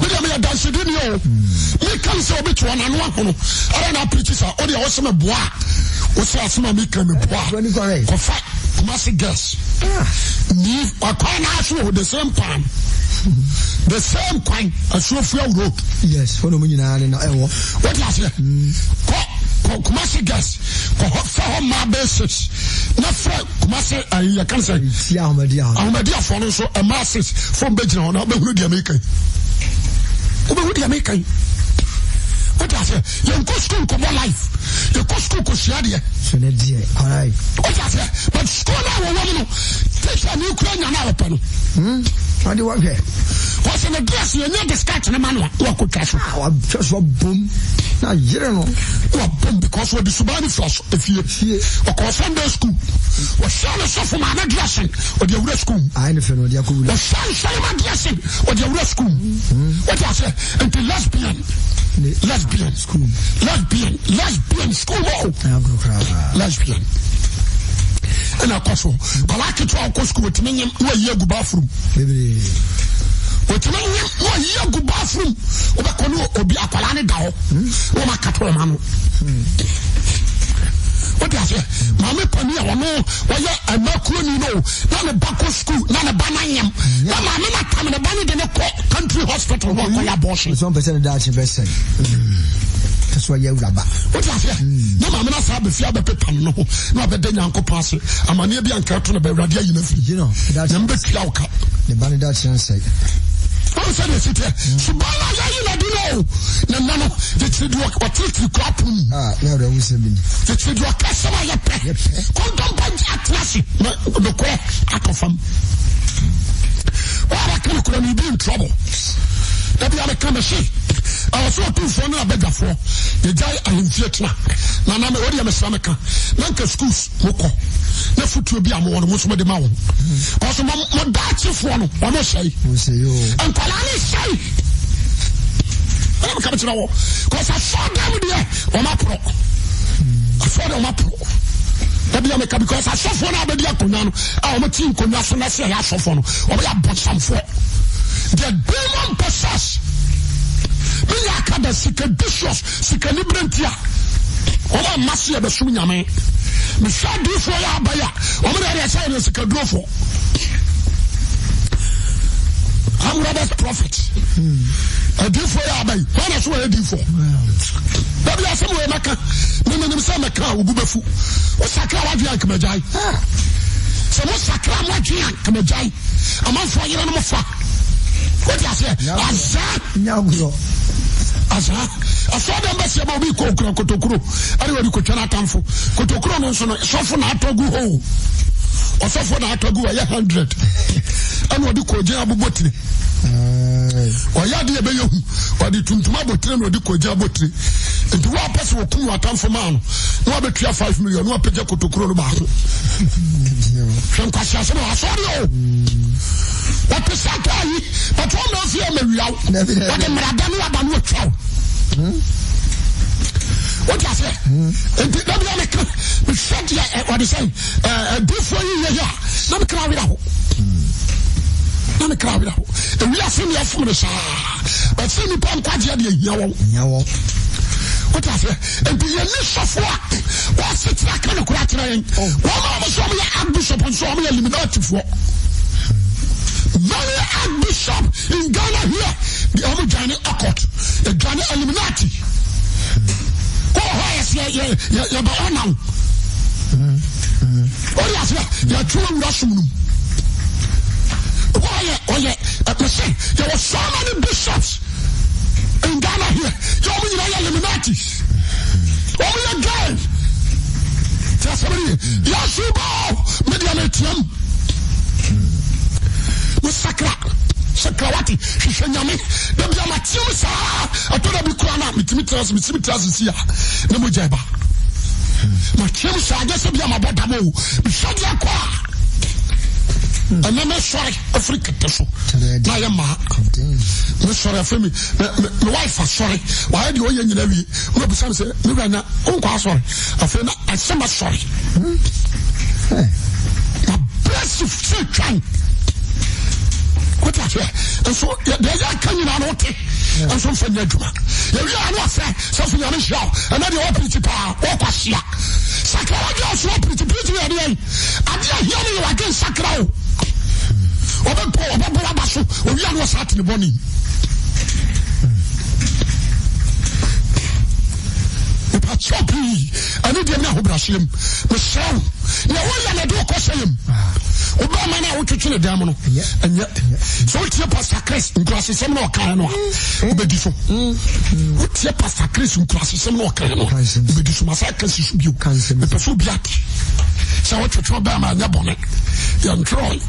But I'm a dancer, didn't you? We can't say which one and one. I don't know, preachers are only awesome. Bois. What's that? Some American bois. Kumasi guess. Leave a coin actually the same time. The same coin as you feel rope. Yes, for the million and what last year? Kumasi guess. For my basis. Not for Kumasi, I can say. I'm a dear follow so a masses from Belgium on the American. Over the American. What I say? You go school come life. You go school go share there. So let dear. All right. What I say? But school now woman take a new crown and open. What do you want here? What's in the dress? You need the sketch and a man walk with cash. Just what boom. Now you don't know. What boom because what the Subani flash if you or Sunday school. What shall I say for my dressing or the other school? I know what you're cool. What shall I dressing or the other school? What I say? And the lesbian school. Lesbian school. Lesbian. And I pass on. But I can't talk school with me. Where you go bathroom? With me, where you go bathroom? Or be a palani down. Or my cattle man. What I say? Mamma Pania, why I'm not cool, you know. Not a back school, not a banana. Not my time in a banana in a country hospital. What abortion? 1% of that's your best say. That's why you're rubber. What I say? No, I'm not having a paper. No, not the day Uncle Pass. I'm a near the uncle about Radio University. You know, that's number 12 cup. The banana that's say. I said, Subala, I do know. No, it's the work, what you crop. Now there was a minute. It's the work, customer, your pet. Contemplate at classic, the core, out of them. Well, I can't be in trouble. That be a commercial. I was so too for no better for the guy in Vietnam. Now, I'm already a Messianic. Nanka schools, Moko. No foot to be a more than most of the mountain. Also, my dad's one, I must say. And Palani say, I'm coming to know. Because I saw them there on my pro. I saw them on my pro. Because I saw for now, the Diaconano, our team could not say I saw for no, or we have bought some for. The demon possess. Me yakada sikadicious, sikalibrentia. Oba masi ya besu nyame. Me shadi fo ya abaya. Oba na ya say na sikadrofo. I'm Robert's prophet. I do for ya abaya. Why na so I do for? Baby asem we maka. Me say maka obubefu. O sakra wa dia kemajai. So mo sakra mo dia kemajai. Amanfo yira no mo fa. What I say? Asa, I saw them best about me Kotokuro. I already could tell Atamfo. Kotokuro no soften Atogu ho. Or soften Atogu 100. And what do Koja Botri? Or Yadi Abayo, or the Tuntuma Botri or the Koja Botri. And the one person will come at time for man. No other 5 million, no pay to Kuro back. From Kasha, I saw you. What is that? But one of you may out. But the Madame will try. What I say? And the we said, what is saying? Before you here, let me crowd it out. Let me crowd it out. And we are seeing your phone, but see me pump Yawo. What I say? And the initial work was it like a crackling. One of us saw me at Bishop and saw me eliminated for. Many Archbishop in Ghana here, the Omijani Akot, the Ghana Illuminati. Oh, yes, yeah, but oh, now. Oh, yes, you're true Russian. Oh, yeah, there were so many bishops in Ghana here. You're Illuminati. Oh, you're gay. Just a minute. Yes, you bow. Medianetium. Sakrawati, Shanyami, the Biamatiusa, I told her Bukwana, Mitimitas here, Namujaba. Matiusa, I guess I'll be my Badamo, Shadiaqua. And then I saw Africa. I am sorry for me. My wife was sorry. Why do you know? No, some say, no, sorry. I feel I am sorry. Bless you, trying. What I say? And so they are coming out, and some from Neduma. You are not fair, something on the show, and then you open it to power, or Passia. Sakara also open to beauty again. I didn't hear you against Sakara. Or the poor Babasu, or you are not sat in the morning. Choppy, I need to know Brazil. The sound, no one do him. Obama now to chill a diamond, and yet, so it's your Pastor Chris in classes, some more kind of Ubediso. What's your Pastor Chris in classes, some more kind of Ubediso massacres you can't be Pasubiat. So what you throw Bama and Yabonet, young Troy.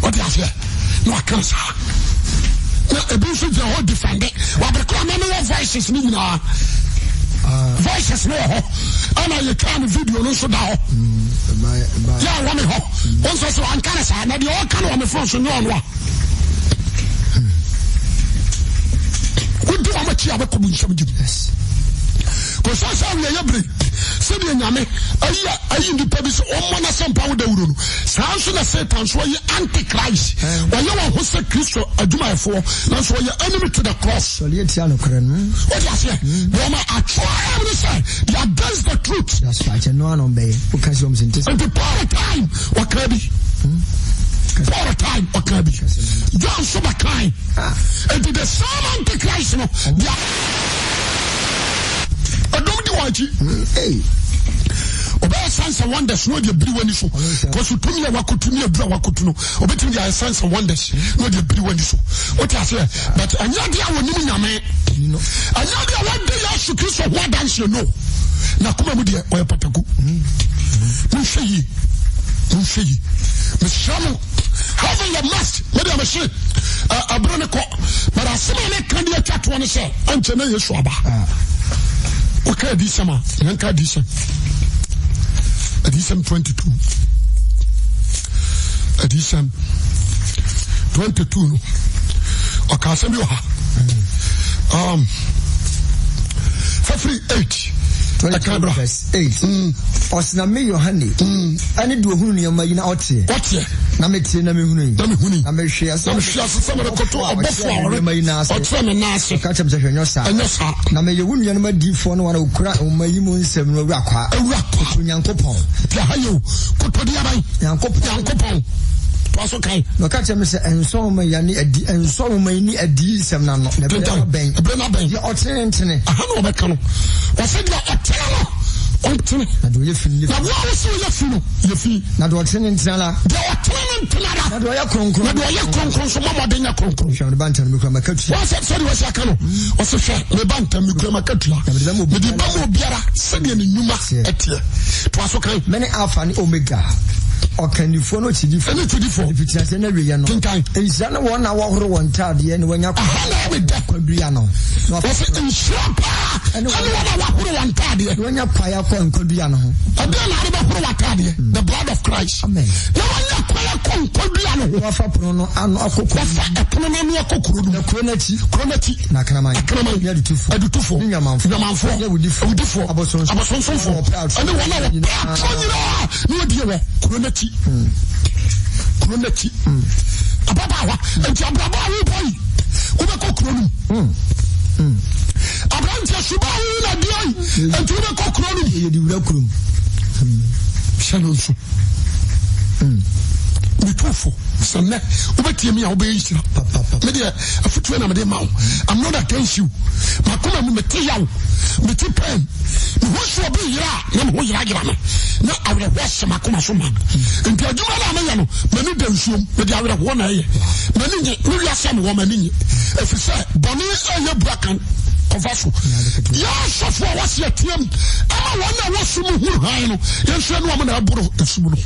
What is here? No, I can't say. No, a bishop, the whole defender. What the common voices mean are. Voices no, and I can video no so down. Yeah, one ho. Also, so I'm kind of sad. Now the all kind of phone so no one. Good do I'm a chia about commission. Because I saw you every. Said the Yame, I in the purpose of one of some power. Sounds like Satan, so you antichrist. While you are Jose Christo, I do my four, that's why you're enemy to the cross. What do you say? Roma, I try to say, you are against the truth. That's right, and no one obey because you're in this. And the power time, what can be? Power time, what can be? John Subakai, and to the same antichrist, I don't do what you. Hey. Obey signs and wonders, no, the blue one is so. Because you told me what could to me a blow, what could know. Obey the signs and wonders, no, the blue one is so. What I say, but I know the hour, man. I know the one day I should kiss for what dance you know. Now come with the oil patago. Mushi, Miss Shamu, having a must, Madame Machine, a Bronico, but I see my candidate at one say, I'm Chennai Swaba. Okay, this summer, Yanka Edition 22. Edition 22. Okay, send you February 8. 22 verse 8. Osna me Yohani. Ani do hunu ya mayina otie. Otie. Na metie na me hunu. Na me hunu. Na me hwea so. Na me hwea so sama rekoto obofo awore mayina ase. Otie me na ase. Ka chem se hwenyo sa. Enyosa. Na me ye hunu ya na madifo no wana okura omayimu nsem no awurakwa. Awurakwa. Nyankopon. Ya hayo. Kotodi abai. Nyankopon. Also kai. No ka chem se enso mayani adi enso mayini adi sem na no. Na ben. Ya otentene. Aha no obeka no. Wase dia otene. Na do ye fini. Na wo so ye fini. Ye fini. Na do otene ntala. Do otene ntala. Na do ye kronkron. Na do ye kronkron so mama de nya kronkron. Hwe me bantam mi kura makatu. Wa se so de wase aka no. O se hwe me bantam mi kura makatu. Me di ba mo biara se de ne nyuma etie. To aso kan. Many alpha and omega. Okanifo no chidifo. Any chidifo. If it's a scenario, no. And Sana one hour one child, and when you're Quadriano. No, and one card, when you're Paya Quadriano. The blood of Christ. Amen. No one Quadriano. Wafaprono and Okono, the Cronati, Nakrama, Edutufo, Yaman, with the food, Abosonso, and the one no dear, Cronati, Ababawa, and Jabrabawi boy, Ubako Cronum, Abrantia Subaru, and Tubako Cronum, you welcome. Shalonso. Mitufo, Sana, Ubatiami, obey Media, a footman of the mouth. I'm not against you. Makuma Metiao, Metipen, who shall be here, and who you are. Now I will wash Makuma Suman. And Pajumano, many densum, but I will have one eye. Many, we are some woman in it. If you say, Bonnie, your bracken. Kovaso ya sofo wase atiam ama wana wasumu hu han no yenhwe no amana aburo esumu no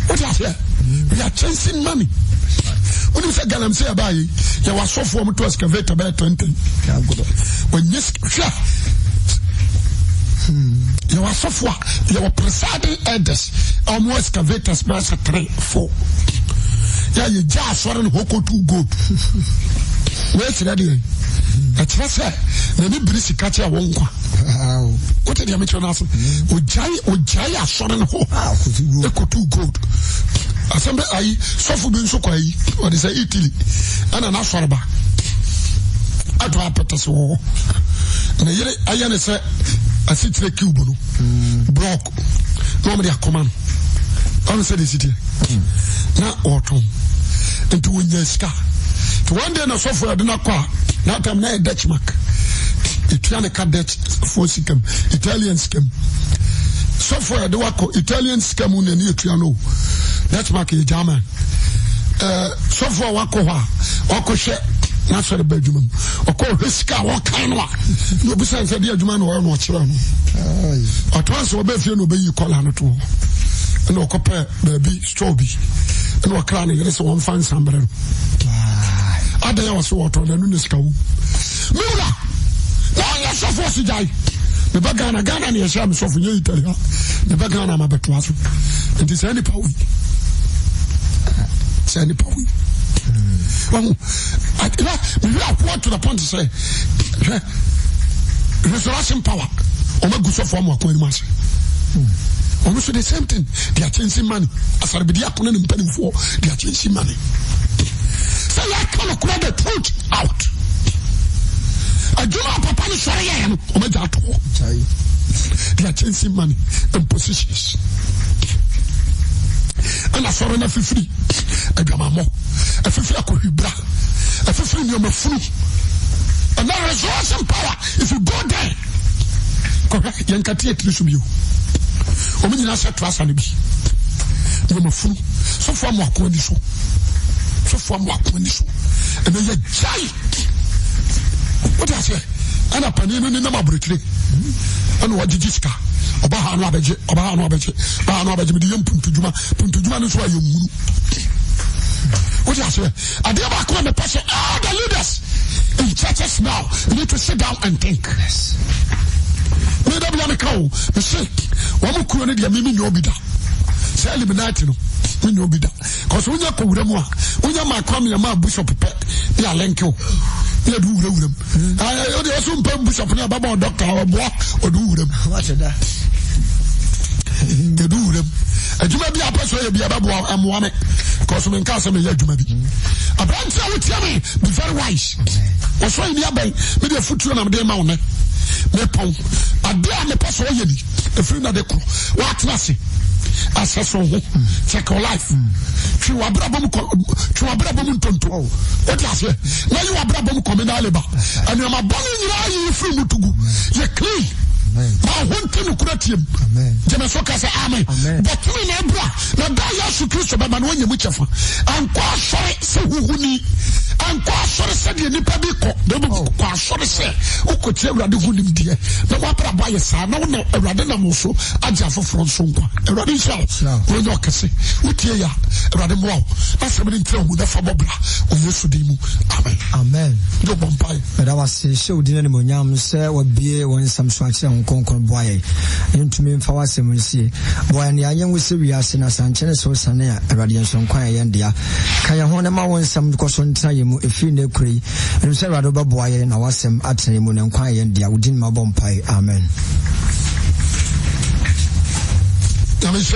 what is here we are chasing money when you say galam say abayi ya wasofo am to excavator by 20 when yes ya wasofo ya presiding elders am excavators by 3 4 ya ye ja sore no hokotu gold. Where's ready? I trust her. The new British catcher won't go. What did you mention? Ujaya, son and ho. They could do good. Assembly, I suffer being so quiet. What is a Italy? And an Afraba. I do have better so. I say, I sit the cube. Block. Normally, I command. I will say the city. Now, autumn. Into Windsor. One day, no software did not call. Now I'm not a Dutch mark. Italian Dutch for scam, Italian scam. Software do Italian scam on the new Triano. Dutch mark is German. Software wako share. That's for the Belgium. Or call Riska, what kind of no besides the dear German or not. At once, obey you, obey you call Hanato. And no compare baby, strawberry. And what cranny, there is one fine somebody. Ada was water on the Nunisco. Mula! Now you're so forced to die. The Bagana Ghana near Shams of Italy. The Bagana Mabatuasu. It is any power. It's any power. Well, I want to the point to say resurrection power. Omaguso form of Queen almost the same thing. They are changing money. As I be the opponent in penny for, they are changing money. So I cannot call the truth out. I do not papa ni sorry I am. They are changing money and positions. And I saw enough free. I got my mom. I feel like a hibra. I feel like you're my fool. And now resurrection power. If you go there, correct, you can take this from you. Omini na set trust and be. You my fool. So far more condition. So far more condition. And then you jai. What I say? And a panino in the laboratory. And what did you scar? About no abeje, about no abeje, about no abeje, the young Puntujuma is why you move. What I say? I did not call the person, all the leaders in churches now. You need to sit down and think. Yes. Meda bia me kawo me se wo mo kuro ne dia me nyo bi da se eliminate no me nyo bi da cause wonya ko wura mu a wonya ma kwam ya ma bishop pe ya lenko ya du wura wura ah o de so mpa bishop na baba doctor obo o du wura what da de du wura aduma bi apaso ya bi ababo amoa me cause me nka se me ya aduma bi abranti a wotia me be very wise o so ni abai me de futuo na me de ma wo ne me pon adia me paso ye ni efiri na de ko what nasi assess on check your life twi wa brabom tonto what you say na you wa brabom communal ba and you ma bonu nyira yi free mutugu ye clean ma honte no kuratiem jeme so ka say amen but me na bra na da Yesu Kristo ba ma no nyemu chefa anko sorry se huhuni and Quasor said, the Nipabico, the Quasor said, who could tell Radihunim dear, the Wapra by a son, no, a Radinamoso, a Jaffa from Sunqua, a Radisha, Rodocasi, Utia, Radimo, that's a minute with the Fabobla, or Yusudimu. Amen. Amen. No Bombay. But I was so dinner Monyam, sir, would be when some swatch on Concon Boy, into me for us, and we see. Boy, and the young with Syrias in a Sanchez or Sanea, a radiation choir, and dear. Kaya Honema won some caution time if you know Cree, and Sarah Boy, and I was some at the moon and choir, and dear, within my bompie. Amen.